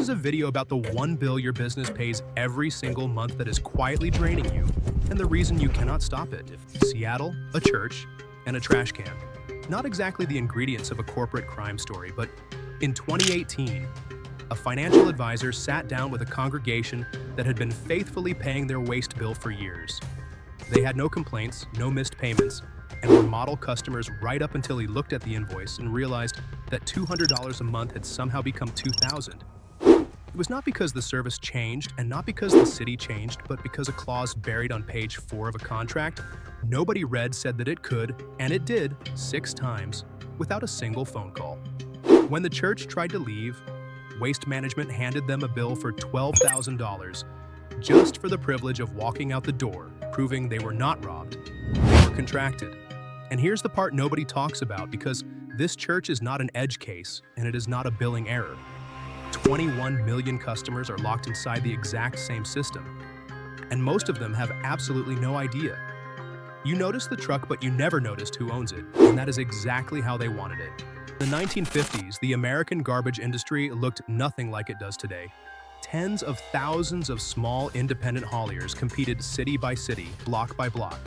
is a video about the one bill your business pays every single month that is quietly draining you, and the reason you cannot stop it. Seattle, a church, and a trash can. Not exactly the ingredients of a corporate crime story, but in 2018, a financial advisor sat down with a congregation that had been faithfully paying their waste bill for years. They had no complaints, no missed payments, and were model customers right up until he looked at the invoice and realized that $200 a month had somehow become $2,000. It was not because the service changed and not because the city changed, but because a clause buried on page 4 of a contract nobody read said that it could, and it did, 6 times, without a single phone call. When the church tried to leave, Waste Management handed them a bill for $12,000 just for the privilege of walking out the door, proving they were not robbed, they were contracted. And here's the part nobody talks about, because this church is not an edge case and it is not a billing error. 21 million customers are locked inside the exact same system, and most of them have absolutely no idea. You notice the truck, but you never noticed who owns it, and that is exactly how they wanted it. In the 1950s, the American garbage industry looked nothing like it does today. Tens of thousands of small independent hauliers competed city by city, block by block.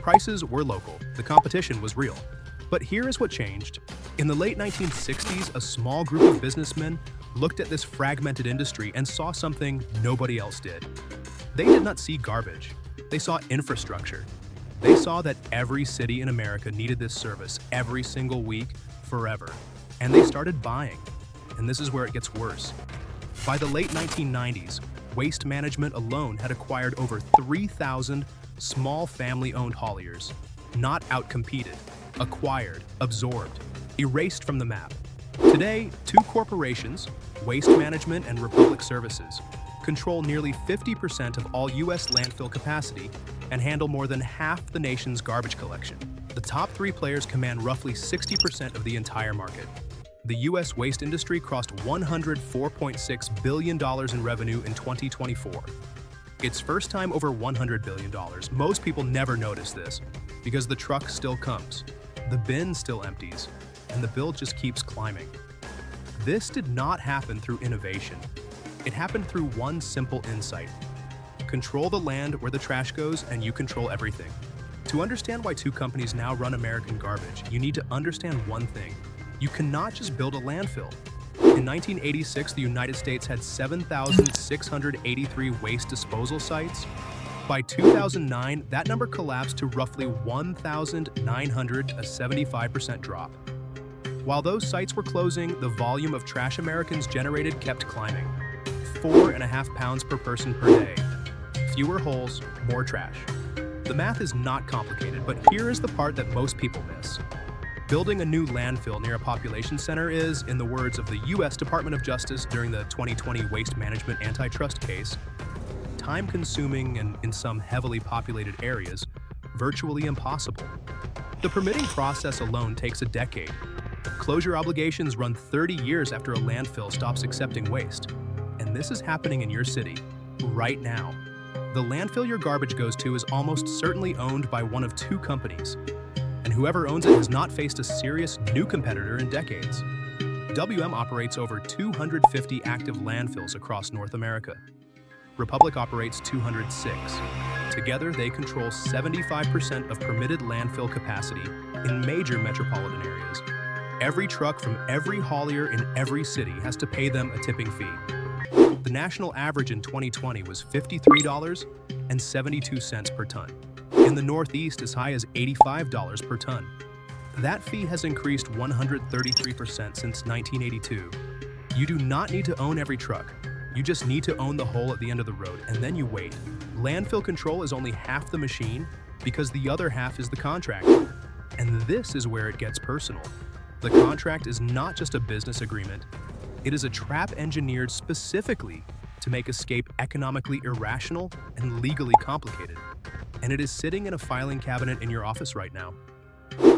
Prices were local, the competition was real. But here is what changed. In the late 1960s, a small group of businessmen looked at this fragmented industry and saw something nobody else did. They did not see garbage. They saw infrastructure. They saw that every city in America needed this service every single week, forever. And they started buying. And this is where it gets worse. By the late 1990s, Waste Management alone had acquired over 3,000 small family-owned hauliers. Not outcompeted, acquired, absorbed, erased from the map. Today, 2 corporations, Waste Management and Republic Services, control nearly 50% of all U.S. landfill capacity and handle more than half the nation's garbage collection. The top 3 players command roughly 60% of the entire market. The U.S. waste industry crossed $104.6 billion in revenue in 2024. Its first time over $100 billion. Most people never notice this because the truck still comes, the bin still empties, and the bill just keeps climbing. This did not happen through innovation. It happened through one simple insight. Control the land where the trash goes and you control everything. To understand why 2 companies now run American garbage, you need to understand one thing. You cannot just build a landfill. In 1986, the United States had 7,683 waste disposal sites. By 2009, that number collapsed to roughly 1,900, a 75% drop. While those sites were closing, the volume of trash Americans generated kept climbing. 4.5 pounds per person per day. Fewer holes, more trash. The math is not complicated, but here is the part that most people miss. Building a new landfill near a population center is, in the words of the U.S. Department of Justice during the 2020 Waste Management Antitrust case, time-consuming and, in some heavily populated areas, virtually impossible. The permitting process alone takes a decade. Closure obligations run 30 years after a landfill stops accepting waste. And this is happening in your city, right now. The landfill your garbage goes to is almost certainly owned by one of 2 companies, and whoever owns it has not faced a serious new competitor in decades. WM operates over 250 active landfills across North America. Republic operates 206. Together, they control 75% of permitted landfill capacity in major metropolitan areas. Every truck from every haulier in every city has to pay them a tipping fee. The national average in 2020 was $53.72 per ton. In the Northeast, as high as $85 per ton. That fee has increased 133% since 1982. You do not need to own every truck. You just need to own the hole at the end of the road, and then you wait. Landfill control is only half the machine because the other half is the contract. And this is where it gets personal. The contract is not just a business agreement. It is a trap engineered specifically to make escape economically irrational and legally complicated. And it is sitting in a filing cabinet in your office right now.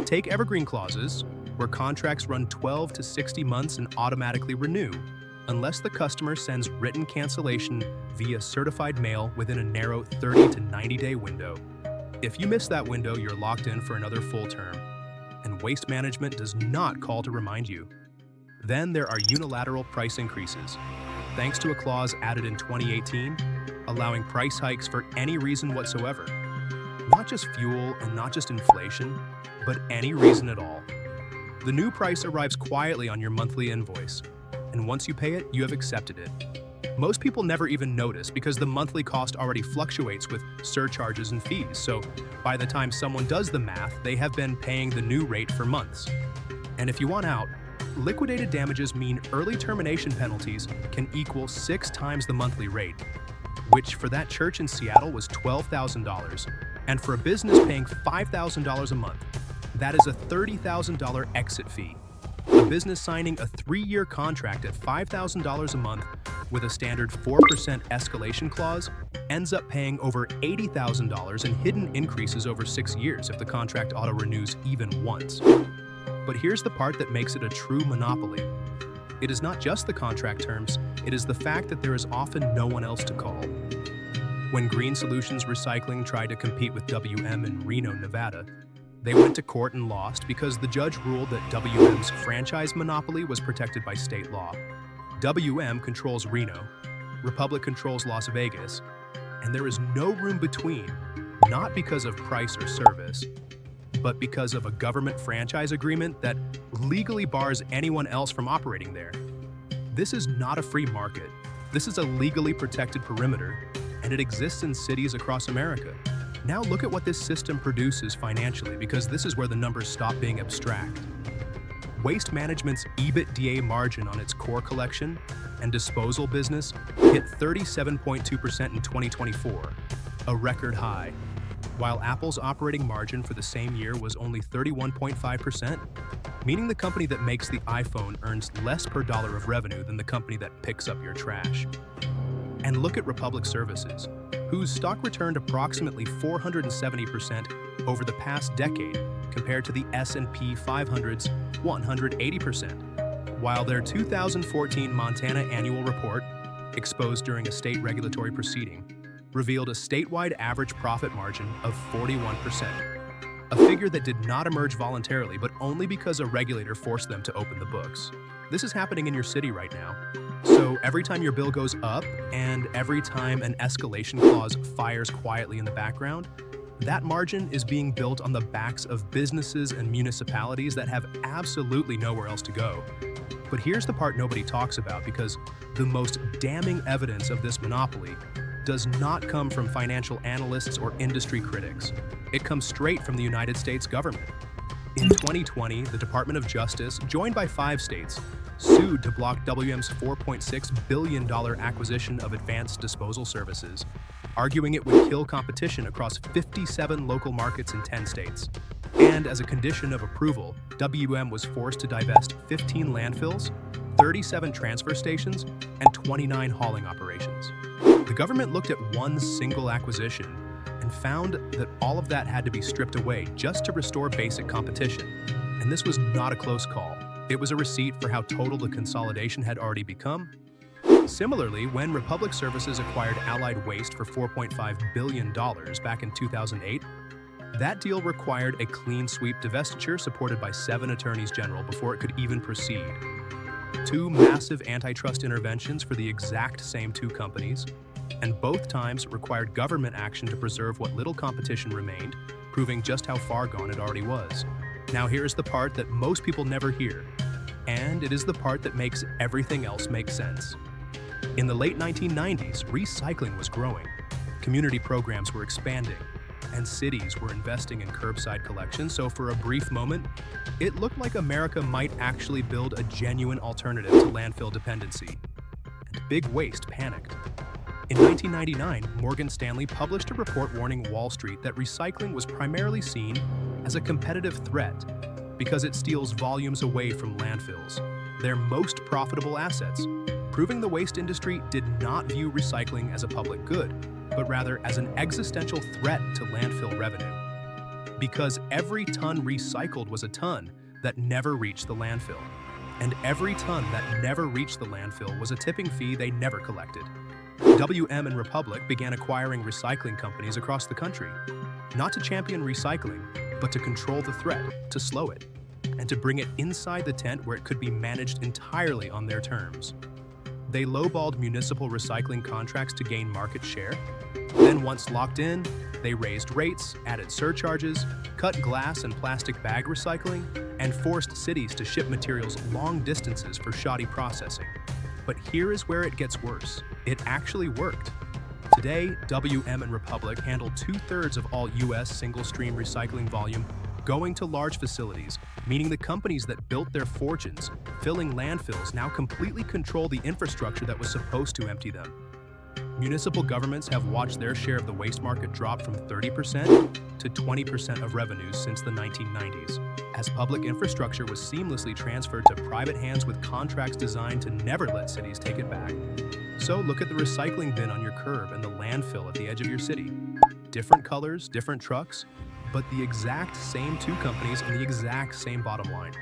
Take Evergreen clauses, where contracts run 12 to 60 months and automatically renew, unless the customer sends written cancellation via certified mail within a narrow 30 to 90-day window. If you miss that window, you're locked in for another full term, and Waste Management does not call to remind you. Then there are unilateral price increases. thanks to a clause added in 2018, allowing price hikes for any reason whatsoever. Not just fuel and not just inflation, but any reason at all. The new price arrives quietly on your monthly invoice, and once you pay it, you have accepted it. Most people never even notice because the monthly cost already fluctuates with surcharges and fees, so by the time someone does the math, they have been paying the new rate for months. And if you want out, liquidated damages mean early termination penalties can equal 6 times the monthly rate, which for that church in Seattle was $12,000, and for a business paying $5,000 a month, that is a $30,000 exit fee. A business signing a 3-year contract at $5,000 a month with a standard 4% escalation clause ends up paying over $80,000 in hidden increases over 6 years if the contract auto-renews even once. But here's the part that makes it a true monopoly. It is not just the contract terms, it is the fact that there is often no one else to call. When Green Solutions Recycling tried to compete with WM in Reno, Nevada, they went to court and lost because the judge ruled that WM's franchise monopoly was protected by state law. WM controls Reno, Republic controls Las Vegas, and there is no room between, not because of price or service, but because of a government franchise agreement that legally bars anyone else from operating there. This is not a free market. This is a legally protected perimeter, and it exists in cities across America. Now look at what this system produces financially, because this is where the numbers stop being abstract. Waste Management's EBITDA margin on its core collection and disposal business hit 37.2% in 2024, a record high, while Apple's operating margin for the same year was only 31.5%, meaning the company that makes the iPhone earns less per dollar of revenue than the company that picks up your trash. And look at Republic Services, whose stock returned approximately 470% over the past decade compared to the S&P 500's 180%, while their 2014 Montana annual report, exposed during a state regulatory proceeding, revealed a statewide average profit margin of 41%, a figure that did not emerge voluntarily but only because a regulator forced them to open the books. This is happening in your city right now. So every time your bill goes up and every time an escalation clause fires quietly in the background, that margin is being built on the backs of businesses and municipalities that have absolutely nowhere else to go. But here's the part nobody talks about, because the most damning evidence of this monopoly does not come from financial analysts or industry critics. It comes straight from the United States government. In 2020, the Department of Justice, joined by 5 states, sued to block WM's $4.6 billion acquisition of advanced disposal services, arguing it would kill competition across 57 local markets in 10 states. And as a condition of approval, WM was forced to divest 15 landfills, 37 transfer stations, and 29 hauling operations. The government looked at one single acquisition and found that all of that had to be stripped away just to restore basic competition. And this was not a close call. It was a receipt for how total the consolidation had already become. Similarly, when Republic Services acquired Allied Waste for $4.5 billion back in 2008, that deal required a clean sweep divestiture supported by 7 attorneys general before it could even proceed. 2 massive antitrust interventions for the exact same 2 companies, and both times required government action to preserve what little competition remained, proving just how far gone it already was. Now here's the part that most people never hear, and it is the part that makes everything else make sense. In the late 1990s, recycling was growing, community programs were expanding, and cities were investing in curbside collection, so for a brief moment, it looked like America might actually build a genuine alternative to landfill dependency. And big waste panicked. In 1999, Morgan Stanley published a report warning Wall Street that recycling was primarily seen as a competitive threat because it steals volumes away from landfills, their most profitable assets, proving the waste industry did not view recycling as a public good, but rather as an existential threat to landfill revenue. Because every ton recycled was a ton that never reached the landfill, and every ton that never reached the landfill was a tipping fee they never collected. WM and Republic began acquiring recycling companies across the country, not to champion recycling, but to control the threat, to slow it, and to bring it inside the tent where it could be managed entirely on their terms. They lowballed municipal recycling contracts to gain market share. Then once locked in, they raised rates, added surcharges, cut glass and plastic bag recycling, and forced cities to ship materials long distances for shoddy processing. But here is where it gets worse. It actually worked. Today, WM and Republic handle 2/3 of all U.S. single-stream recycling volume going to large facilities, meaning the companies that built their fortunes filling landfills now completely control the infrastructure that was supposed to empty them. Municipal governments have watched their share of the waste market drop from 30% to 20% of revenues since the 1990s, as public infrastructure was seamlessly transferred to private hands with contracts designed to never let cities take it back. So look at the recycling bin on your curb and the landfill at the edge of your city. Different colors, different trucks, but the exact same two companies and the exact same bottom line.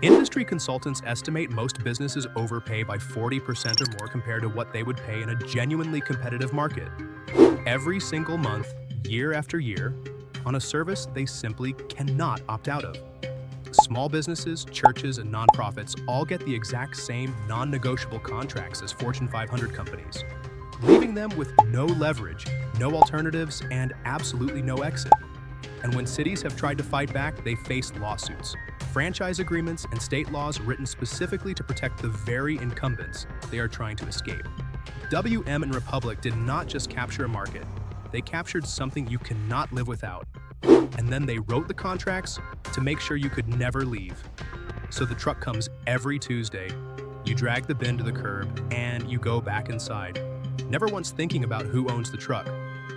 Industry consultants estimate most businesses overpay by 40% or more compared to what they would pay in a genuinely competitive market. Every single month, year after year, on a service they simply cannot opt out of. Small businesses, churches, and nonprofits all get the exact same non-negotiable contracts as Fortune 500 companies, leaving them with no leverage, no alternatives, and absolutely no exit. And when cities have tried to fight back, they face lawsuits, franchise agreements, and state laws written specifically to protect the very incumbents they are trying to escape. WM and Republic did not just capture a market, they captured something you cannot live without. And then they wrote the contracts to make sure you could never leave. So the truck comes every Tuesday, you drag the bin to the curb, and you go back inside, never once thinking about who owns the truck,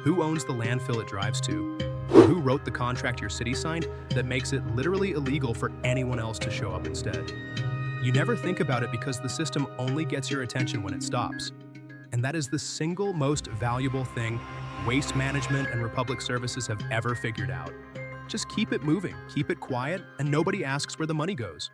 who owns the landfill it drives to, or who wrote the contract your city signed that makes it literally illegal for anyone else to show up instead. You never think about it because the system only gets your attention when it stops. And that is the single most valuable thing Waste Management and Republic Services have ever figured out. Just keep it moving, keep it quiet, and nobody asks where the money goes.